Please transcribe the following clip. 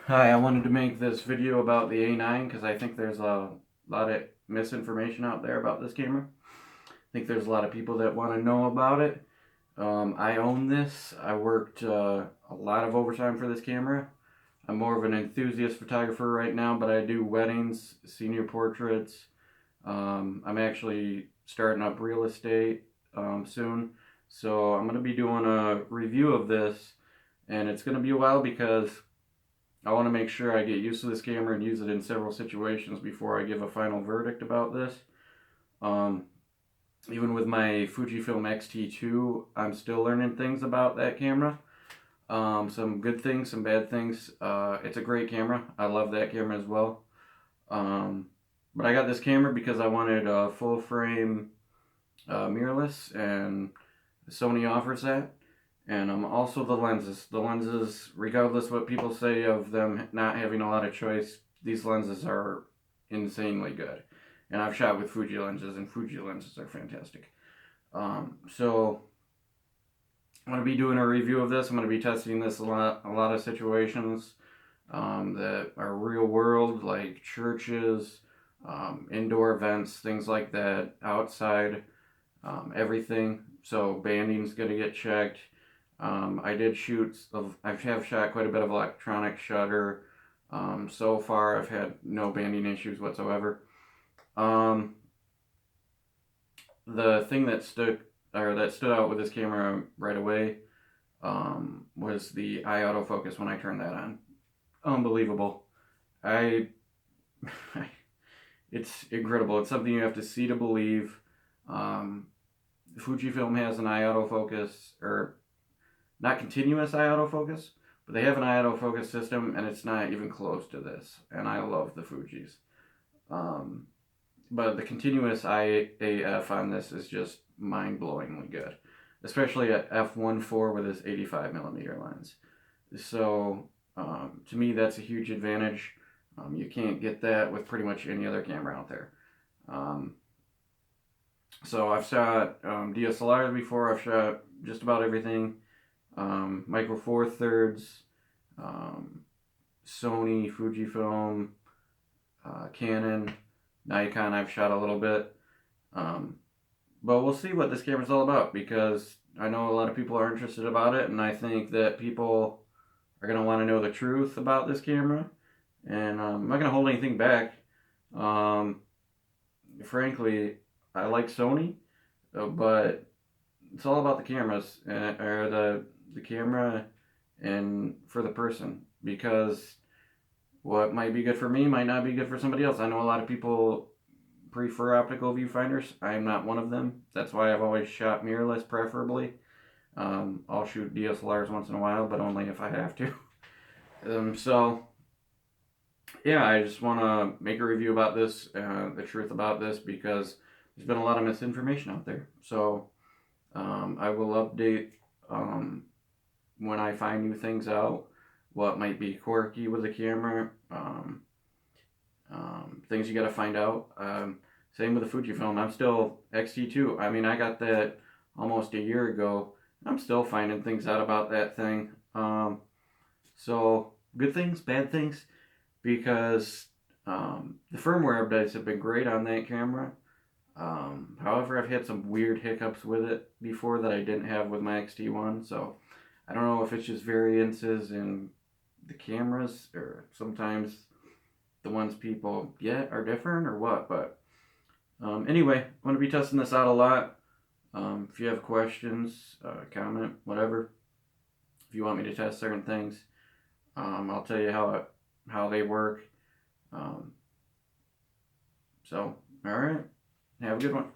Hi, I wanted to make this video about the A9 because I think there's a lot of misinformation out there about this camera. I think there's a lot of people that want to know about it. I own this. I worked a lot of overtime for this camera. I'm more of an enthusiast photographer right now, but I do weddings, senior portraits. I'm actually starting up real estate soon. So I'm going to be doing a review of this, and it's going to be a while because I want to make sure I get used to this camera and use it in several situations before I give a final verdict about this. Um, Even with my Fujifilm X-T2, I'm still learning things about that camera. Some good things, some bad things. It's a great camera. I love that camera as well. Um, but I got this camera because I wanted a full frame mirrorless, and Sony offers that. And also the lenses. The lenses, regardless what people say of them not having a lot of choice, these lenses are insanely good. And I've shot with Fuji lenses, and Fuji lenses are fantastic. So I'm going to be doing a review of this. I'm going to be testing this a lot of situations that are real world, like churches, indoor events, things like that, outside, everything. So banding's going to get checked. I did shoot, I have shot quite a bit of electronic shutter. So far, I've had no banding issues whatsoever. The thing that stood out with this camera right away was the eye autofocus when I turned that on. Unbelievable. I, it's incredible. It's something you have to see to believe. Fujifilm has an eye autofocus, or not continuous eye autofocus, but they have an eye autofocus system, and it's not even close to this. And I love the Fujis. But the continuous IAF on this is just mind-blowingly good, especially at f1.4 with this 85mm lens. So to me, that's a huge advantage. You can't get that with pretty much any other camera out there. So I've shot DSLRs before. I've shot just about everything. Micro Four Thirds, Sony, Fujifilm, Canon, Nikon. I've shot a little bit. But we'll see what this camera's all about, because I know a lot of people are interested about it, and I think that people are going to want to know the truth about this camera. And I'm not going to hold anything back. Frankly, I like Sony, but it's all about the cameras, or the camera, and for the person, because what might be good for me might not be good for somebody else. I know a lot of people prefer optical viewfinders. I am not one of them. That's why I've always shot mirrorless, preferably. I'll shoot DSLRs once in a while, but only if I have to. So yeah, I just want to make a review about this, the truth about this, because there's been a lot of misinformation out there. So I will update when I find new things out, what might be quirky with the camera, things you got to find out. Same with the Fujifilm. I'm still X-T2. I mean, I got that almost a year ago. I'm still finding things out about that thing. So good things, bad things, because the firmware updates have been great on that camera. However, I've had some weird hiccups with it before that I didn't have with my XT1. So I don't know if it's just variances in the cameras, or sometimes the ones people get are different, or what. But anyway, I'm going to be testing this out a lot. If you have questions, comment, whatever. If you want me to test certain things, I'll tell you how they work. So, all right. Have a good one.